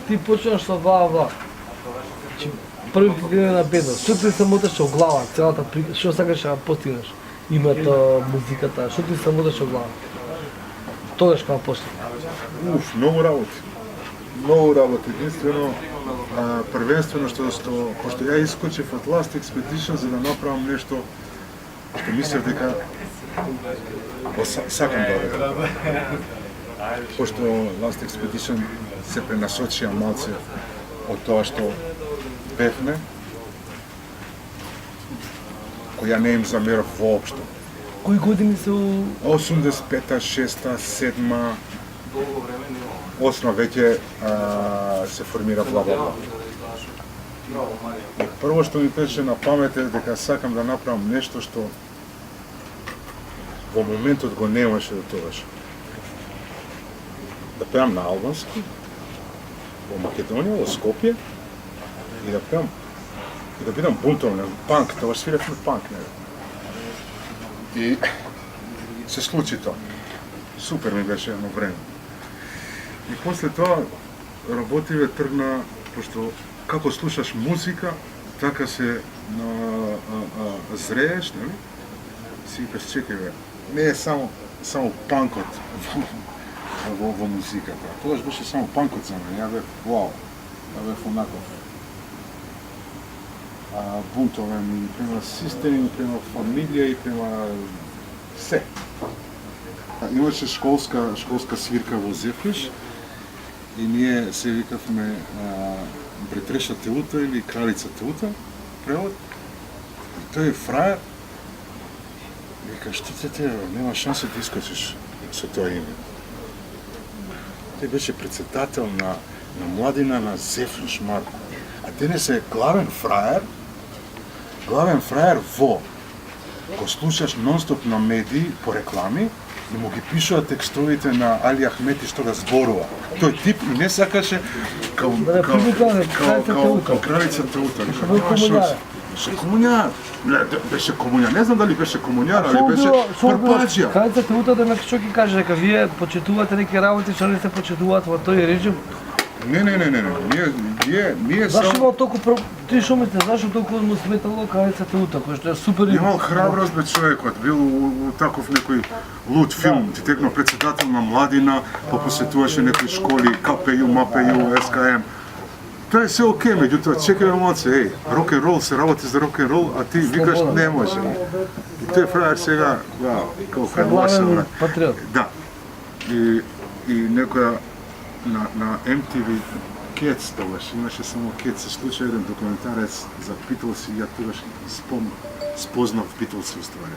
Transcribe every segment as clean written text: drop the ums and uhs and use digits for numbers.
ти почнеш со ва. Први критерij на бедност. Што ти се мотеше во глава, целата прика, што сакаш да постигнеш? Името, музиката, што ти се мотеше во глава? Тогаш кога почна? Многу работи. Многу работи. Единствено, првенствено пошто ја искочив од Last Expedition за да направам нешто што мислев дека сакам да радам. Пошто Last Expedition се пренасочија малце од тоа што бевме, која не им замерав воопшто. Кои години се у... 85-та, 6-та, 7-та, 8-та веќе се формира бла. И прво што ми тече на памет е дека сакам да направам нешто што во моментот го немаше до тогаш. Да пеам на албански, во Македонија, во Скопје, и да пеам, и да бидам бунтовен, панк, тоа свиревме панк, И се случи тоа. Супер ми беше едно време. И после тоа работиве тргна, пошто како слушаш музика, така се зрееш, нели? Си викаш, чекај бе, не е само панкот во музиката. Тогаш беше само панкот за мене, ја бев вау, ја бев онаков бунтовен и према систем, и према фамилија, и према се. Имаше школска свирка во Зефиш и ние се викавме Бретреша Теута или Кралица Теута, превод. И тој фраер вика, што те, нема шанса да искочиш со тоа име. Тој беше председател на младина на Зефиш Марко. А денес е главен фраер во, го слушаш нон-стоп на медии по реклами и му ги пишува текстовите на Али Ахмети што да зборува. Тој тип и не сакаше као Кралица Теута. Беше комуњар. Беше комуњар. Не знам дали беше комуњар, али беше парпаджија. Кралица Теута да ме што ќе каже дека вие почитувате неки работи што не се почитуваат во тој режим? Не. Ние зашто имал толку ти што мислиш, зашто толку му сметало Кралица Теута, кој што е супер... Имал храброст бе човекот, бил у таков некој луд филм, ти текно председател на младина, посетуваше некои школи, КПЮ, МАПЮ, СКМ. Тоа е се окей, меѓутоа чекај малце, рок-н-рол се работи за рок-н-рол, а ти викаш не може. И тој фраер сега, колко е лоша. Патриот. Да. И некоја на MTV Cats тогаш, имаше само Cats, се случи еден документарец за Битлз и ја тогаш спознав Битлз уствари.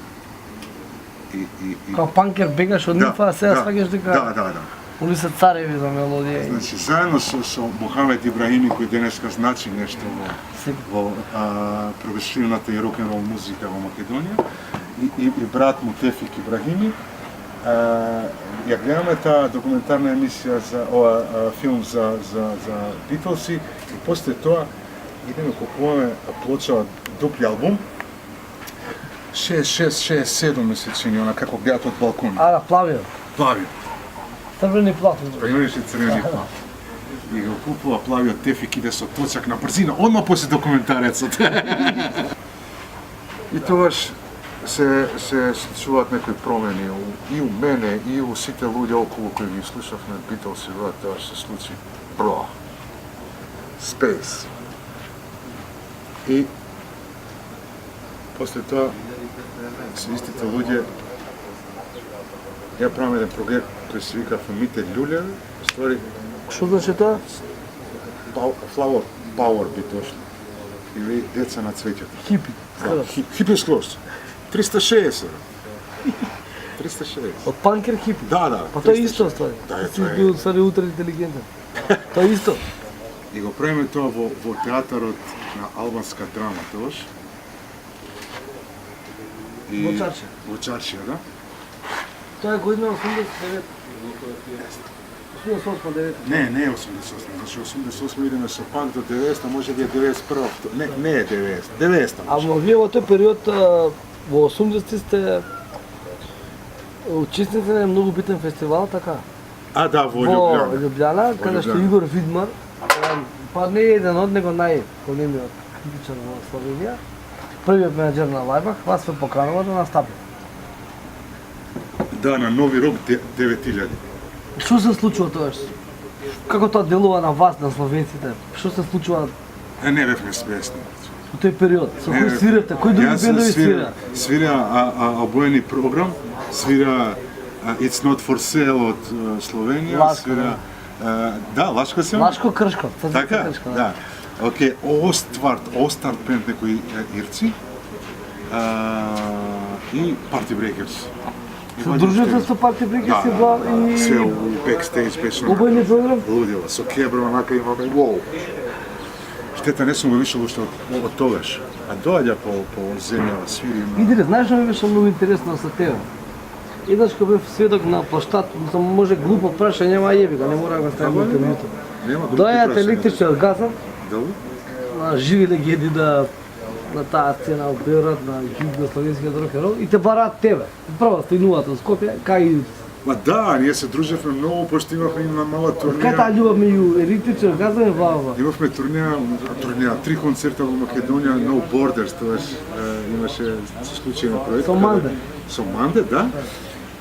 Као панкер бегаш од нифа, а сега сваќаш дека... Да. Они се цареви за мелодија. Значи, заедно со Мохамед Ибрахими, кој денеска значи нешто во прогресивната и рок-н-рол музика во Македонија, и брат му Тефик Ибрахими, ја гледаме таа документарна емисија за филм за Битлси и после тоа идеме купуваме плоча дупли албум 66-67 ми се чини, она како гледат од балкон. Плавио. Црвени плав. Имаше црвени плав. И го купува Плавио, Тефик иде со точак на брзина, одма после документарецот. И тогаш се случуваат некои промени и у мене, и у сите луѓе околу кои ги слушавме Битлси, тоа се случи Space. И после тоа се истите луѓе ја правам еден проект кој се вика Фамите Љулјеви, ствари Што значи тоа? Flower Power би дошло. Или деца на цвеќето. Хипи. Хипи склош. 360. Од панкер хипи? Да. Па тоа исто ствари. Да, ти бил ствари утре интелигентен. Тоа исто. И го правиме тоа во театарот на албанска драма, тоаш. Во Чарчија. Во Чарчија, да. Тоа е година 89. 88-9. Не е 88, значи 88 идеме со пак до 90, може би е 91. Не е 90. А вие во тој период во 80 сте учесници на многу битен фестивал, така? Да, во Љубљана, каде што Игор Видмар Па не е еден од него најголемиот критичар во Словенија. Првиот менеджер на Лајбах, вас ве поканува да настапи. Да, на Нови Рок 9000. Што се случува тогаш? Како тоа делува на вас, на словенците? Што се случува Не бевме свесни. во тој период? Со кој свирате? Кој други Јас бендови свира? свира обоени програм, свира It's Not For Sale од Словенија, Лашко, свира да, Лашко се. Лашко Кршко, Така, Кршко. да. Океј, Остарт бенд некои ирци и Party Breakers. Се дружите со Парти Брикес и Бла и Све у бекстејдж беше обојни програм? лудило. Со Кебро, онака имаме воу. Штета не сум го вишал уште од тогаш. А доаѓа по земја, свири. Видите, знаеш што ми беше многу интересно со тебе? Еднаш кога бев сведок на площад, може глупо прашање, ама јеби го, не мора да го ставам на интервјуто. Нема глупи Доаѓаат прашања. електричен газа, Дали? на живи легенди на таа сцена од Белград, на југословенскиот рок-н-рол и те бараат тебе. Прво стојнувате во Скопје, кај Ма да, ние се дружевме многу, пошто имавме една мала кај таа турнија. љубов меѓу електричен газа и вава. Имавме турнија, 3 концерта во Македонија, No Borders, тогаш имаше случајен проект. Со Манде. Со Манде, да.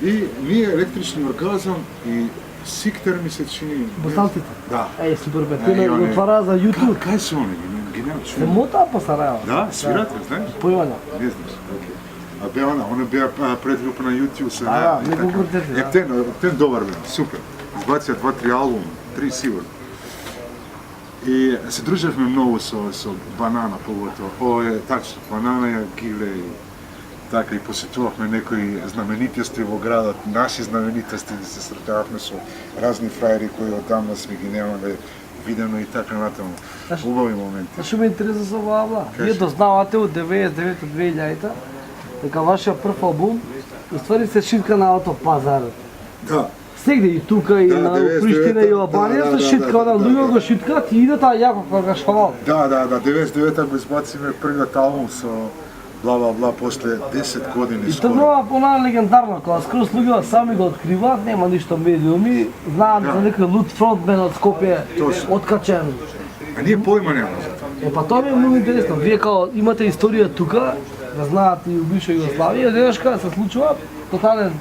И ние електрични оргазам и Сиктер ми се чини. Босанците. Да. Супер бе, Е, тој они- го отвара за YouTube. Кај се они? Ги немам Се чуо. мотаа по Сараево. Да, свирате, знаеш? Појана. Не знаш, окей. А бе она беа предгрупа на YouTube се. Да, и неколку така. концерти, да. Ептен добар бе, супер. Избација 2-3 албуми, 3 сигурно. И се дружевме многу со Банана поготово. Тачно, Банана ја Гивле и така и посетувавме некои знаменитости во градот, наши знаменитости, да се сретававме со разни фраери кои одамна сме ги немаме видено и така натаму. Знаеш- Убави моменти. Што ме интересува со Бла. Вие Кажи. дознавате од 99-2000 дека вашиот прв албум уствари се шитка на Автопазар. Да. Сегде и тука и Да, на 99-та, Приштина и Албанија да, се да, шитка, да, на да, луѓе да. го шиткаат и идат јако кога школа. Да, 99-та го избациме првиот албум со бла после 10 години И скоро. тоа понаа легендарно, кога скроз луѓе сами го откриваат, нема ништо медиуми, знаат за некој лут фронтмен од Скопје, Точно. откачен. А ние поима нема. Па тоа ми е многу интересно. Вие као имате историја тука, да знаат и у бивша Југославија, еднаш кога се случува тотален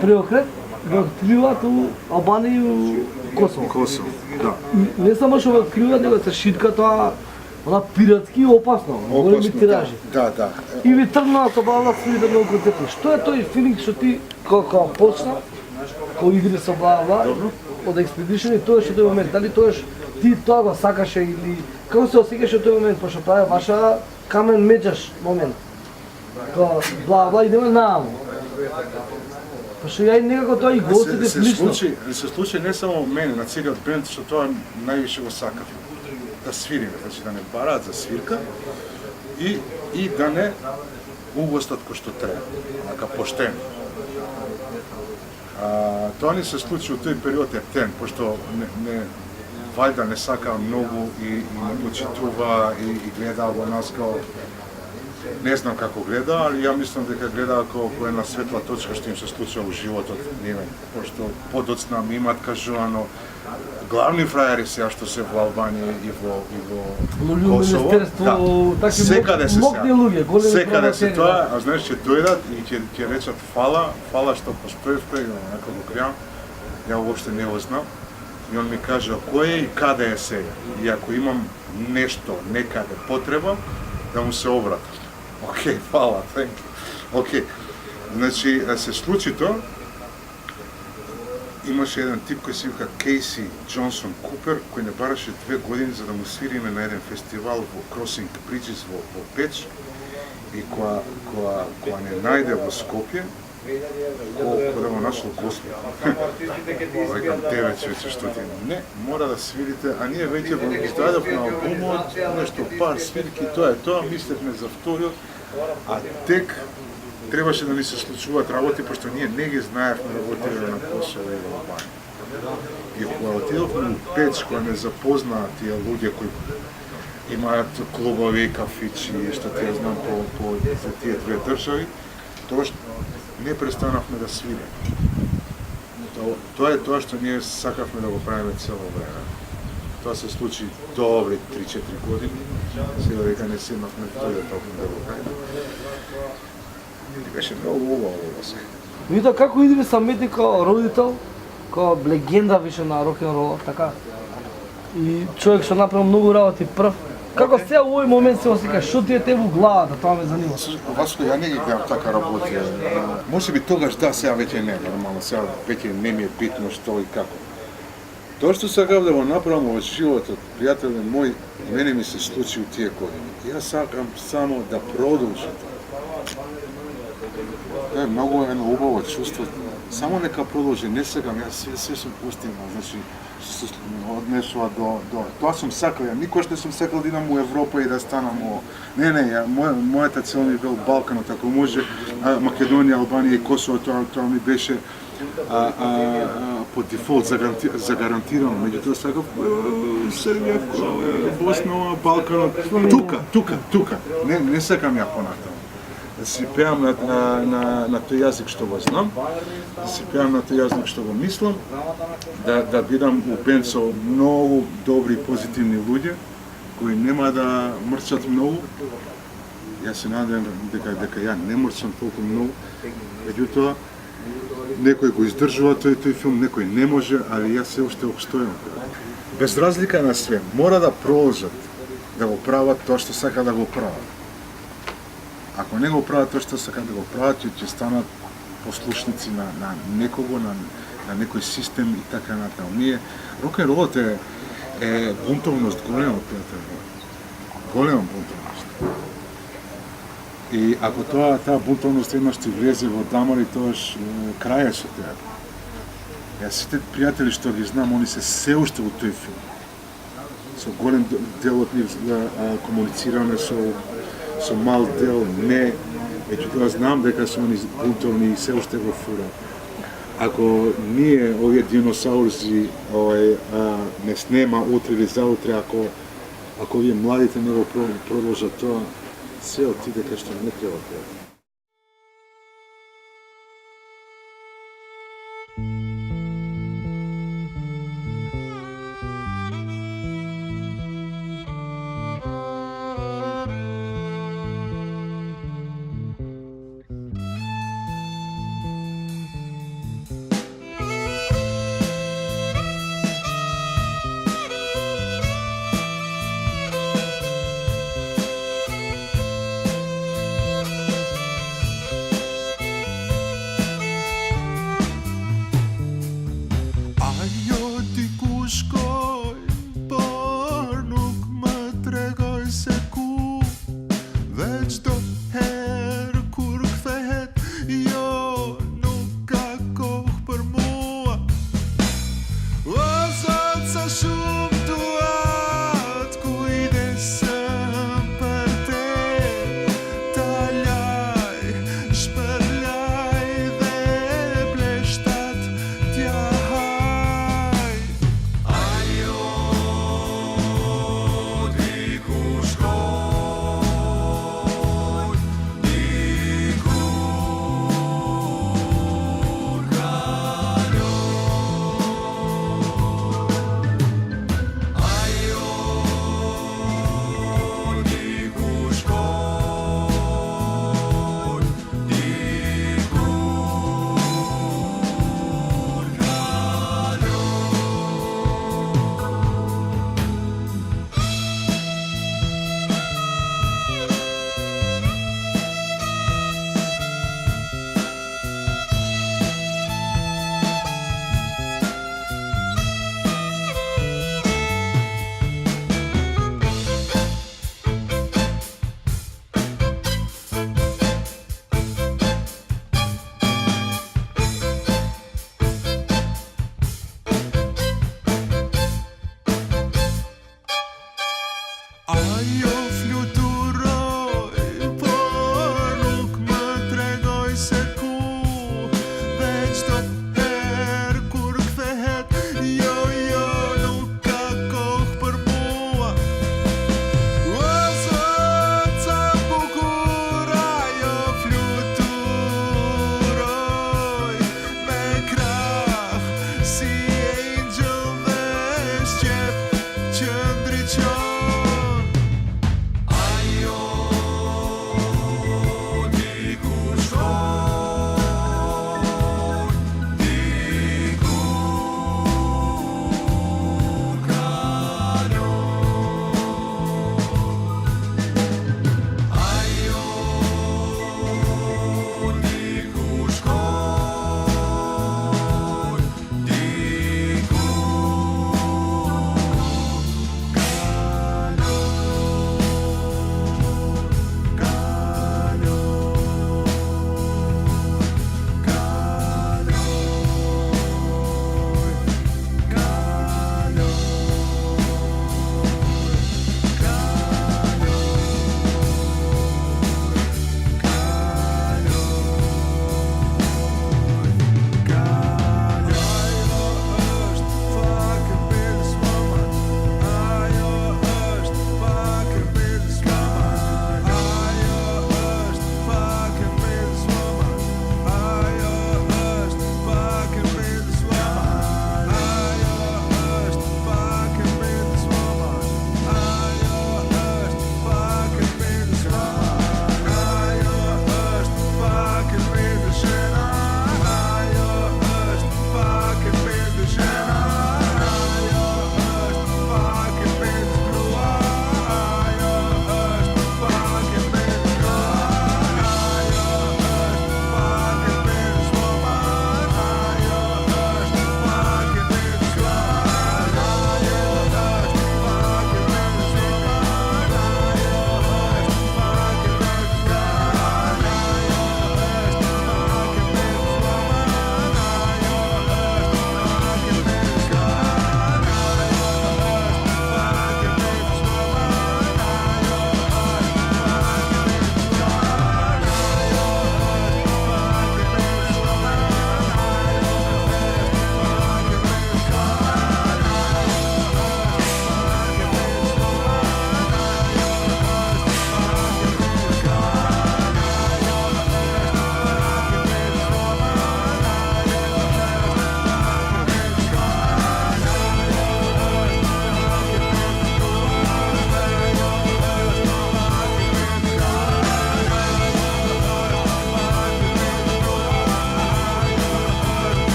преокрет, го откриваат у Албанија и у Косово. Косово, да. И не само што го откриваат, него се шитка тоа она пиратски опасно, големи Опасно, тиражи. да. И ви тргнаа со Бла свирите многу концерти. Што е тој филинг што ти кога почна, кога игри со Бла, од Expedition и тоа што тој момент, дали тоаш ти тоа го сакаше или како се осеќаш тој момент, пошто тоа е ваша камен меѓаш момент. Кога Бла идеме нааму. Пошто ја и некако тоа и го осетив лично. се случи не само мене, на целиот бенд, што тоа највише го сакав. Да свириме, значи да не бараат за свирка и да не угостат кој што треба, така поштено. Тоа ни се случи во тој период ептен, пошто вајда не сака многу и не почитува и гледа во нас као не знам како гледа, али ја мислам дека гледа како една светла точка што им се случува во животот нивен, пошто подоцна ми имаат кажувано главни фраери сега што се во Албанија и во Косово. Министерство, така Секаде се мокни сега. луѓе, големи Секаде се промоутери, тоа, а знаеш ќе дојдат и ќе речат фала што постоевте, и онака го гледам. Ја уопште не го знам. И он ми кажа кој е и каде е сега. И ако имам нешто некаде потреба, да му се обратам. Океј, фала, thank you. Океј. Значи, се случи тоа, имаше еден тип кој се вика Кейси Джонсон Купер, кој не бараше 2 години за да му свириме на еден фестивал во Crossing Bridges во Печ. И која не најде во Скопје, колко да го нашол Господ. Викам, тебе човече, што ти не, мора да свирите, а ние веќе го издадовме албумот, нешто пар свирки, тоа е тоа, мислевме за вториот, а тек требаше да ни се случуваат работи, пошто ние не ги знаевме работите на Косово и во Албанија. И кога отидовме у Печ, кога не запознаа тие луѓе кои имаат клубови, кафичи, што ти знам по за тие две држави, тогаш не престанавме да свириме. Тоа е тоа што ние сакавме да го правиме цело време. Това се случи добри 3-4 години. Сега дека не седнахме в тој толкова дело кај. И беше многу убава врска. Видите како идеме самите као родител, као легенда више на рок-н-ролот, така. И човек што направил многу работи прв. Како сега во овој момент се осека, што ти е те во главата, тоа ме занима. Васко, ја не ги гледам така работи. Може би тогаш да, сега веќе не, нормално, сега веќе не ми е битно што и како. Тоа што сакав да го направам во животот, пријателе мој, мене ми се случи у тие години. Јас сакам само да продолжам. Тоа е многу едно убаво чувство. Само нека продолжи, не сакам, јас се сум постигнал, значи се однесува до тоа сум сакал, ја никош не сум сакал да идам у Европа и да станам во не, мојата цел ми бил Балканот, ако може Македонија, Албанија и Косово, тоа ми беше по дефолт загарантирано, меѓутоа сакав Србија, Босна, Балканот, тука, не сакам ја понатаму. Да си пеам на тој јазик што го знам, да си пеам на тој јазик што го мислам, да бидам у бенд со многу добри и позитивни луѓе, кои нема да мрчат многу. Јас се надевам дека ја не мрчам толку многу, меѓутоа некој го издржува тој филм, некој не може, али јас се уште обстојам. Без разлика на све, мора да продолжат да го прават тоа што сака да го прават. Ако не го прават тоа што сака да го прават, ќе станат послушници на некого, на некој систем и така натаму. Ние рок-н-ролот е бунтовност голема, пријател. Голема бунтовност. И ако таа бунтовност еднаш ти влезе во дамари, тоаш крај е со теа. Јас сите пријатели што ги знам, они се уште во тој филм. Со голем дел од нив комуницираме со мал дел не, меѓутоа знам дека се они бунтовни и се уште го фурат. Ако ние, овие диносауруси, не снема утре или заутре, ако овие младите не го продолжат тоа, се отиде кај што не треба тоа.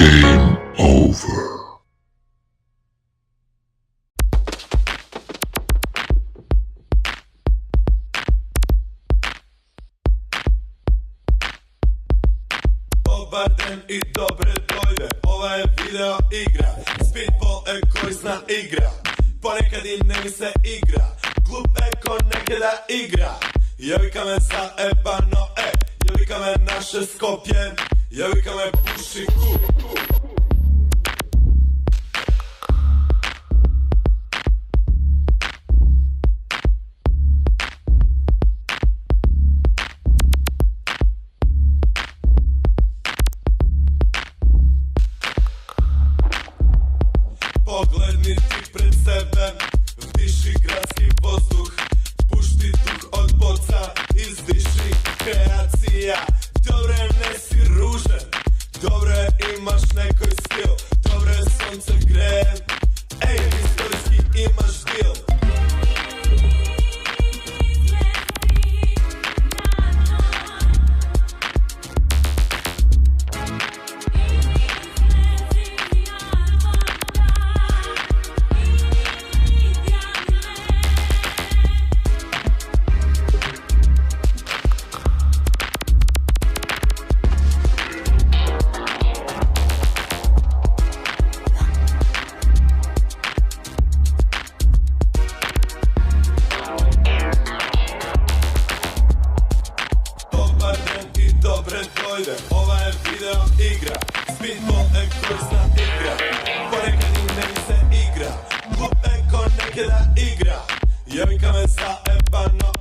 Game over. Dobar den i dobre dojde, ova je video igra. Speedball koji zna igra, ponekad i ne se igra. Klub eko nekada igra. Jevika me zaebano, jevika me naše Skopje, jevika me puši kup. Pogledni ti pred sebe, vdiši gradski vozduh, pušti duh od boca, izdiši kreacija. Dobro je, ne si ružan, dobro je, imaš nekoj stil, dobro je, sunce greje, istorijski imaš deal. Ova je video igra, Speedball koji zna igra, ponekad i ne se igra. Klub eko nekada igra, jevika me zaebano,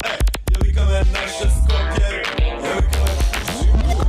jevika me naše Skopje, jevika me puši kup.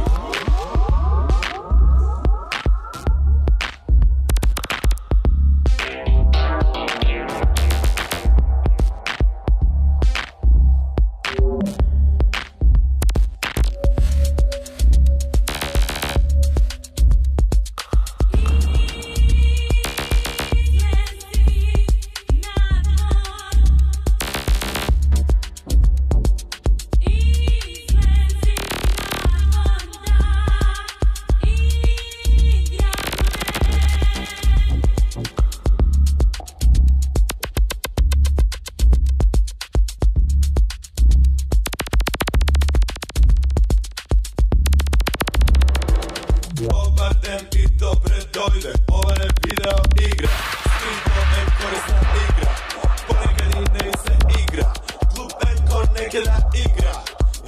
Dobar den i dobre dojde, ova je video igra. Speedball koji zna igra, ponekad i ne se igra. Klub eko nekada igra,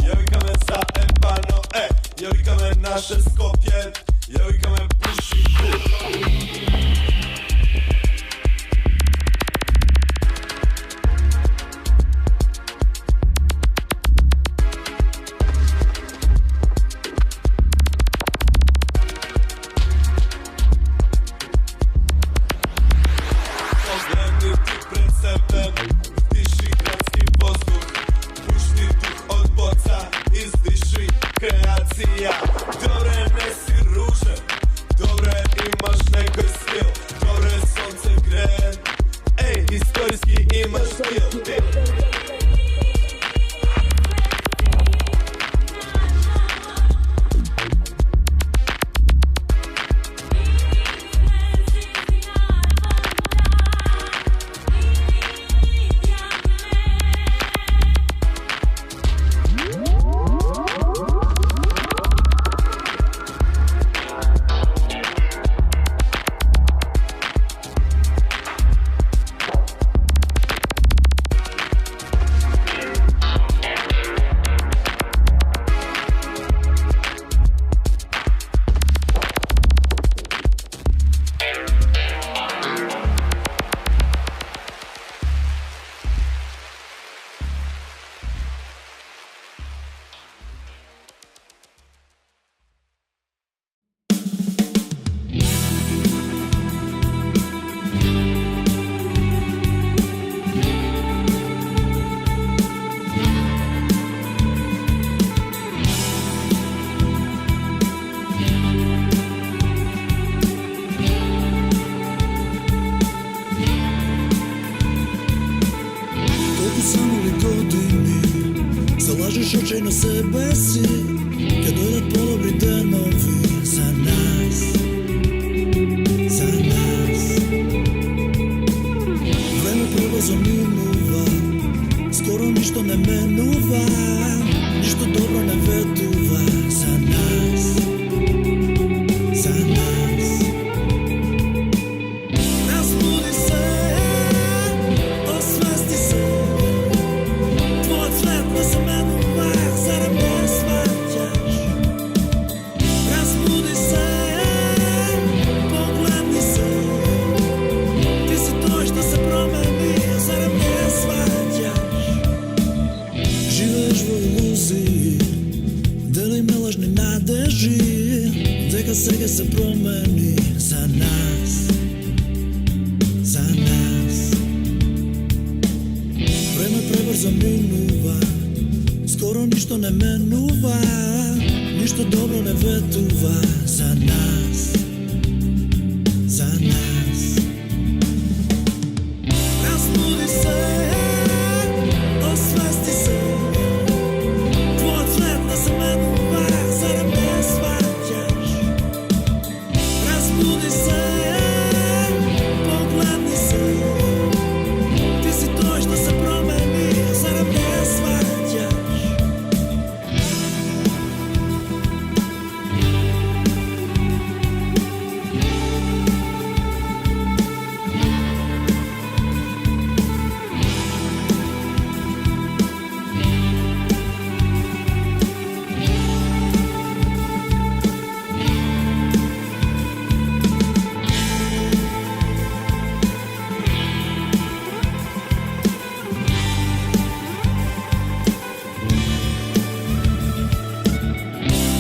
jevika me zaebano, jevika me naše Skopje, jevika me puši kup. Vdiši gradski vozduh, pušti duh od boca, izdiši kreacija. Dobro je, ne si ružan, dobro je, imaš nekoj stil, dobro je, sunce greje, istorijski imaš stil. Zalažeš očaj na sebe si, kad dojdat polubri danovi za nas. prebrzo minува, скоро ништо не менува, ништо добро не ветува за нас, за нас. Разбуди се, освести се, твојот свет не се менува, зарем не сваќаш. Разбуди се, погледни се, ти си тој што се промени, зарем не сваќаш. Живееш во илузии, делиме лажни надежи, дека сега се промени за нас, за нас. Време пребрзо минува, скоро ништо не менува, ништо добро не ветува за нас, за нас. Разбуди се, освести се, твојот свет не се менува, зарем не сваќаш. Разбуди се, погледни се, ти си тој што се промени, зарем не сваќаш.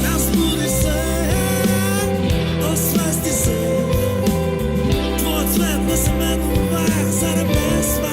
Разбуди се, освести се, твојот свет не се менува, зарем не сваќаш.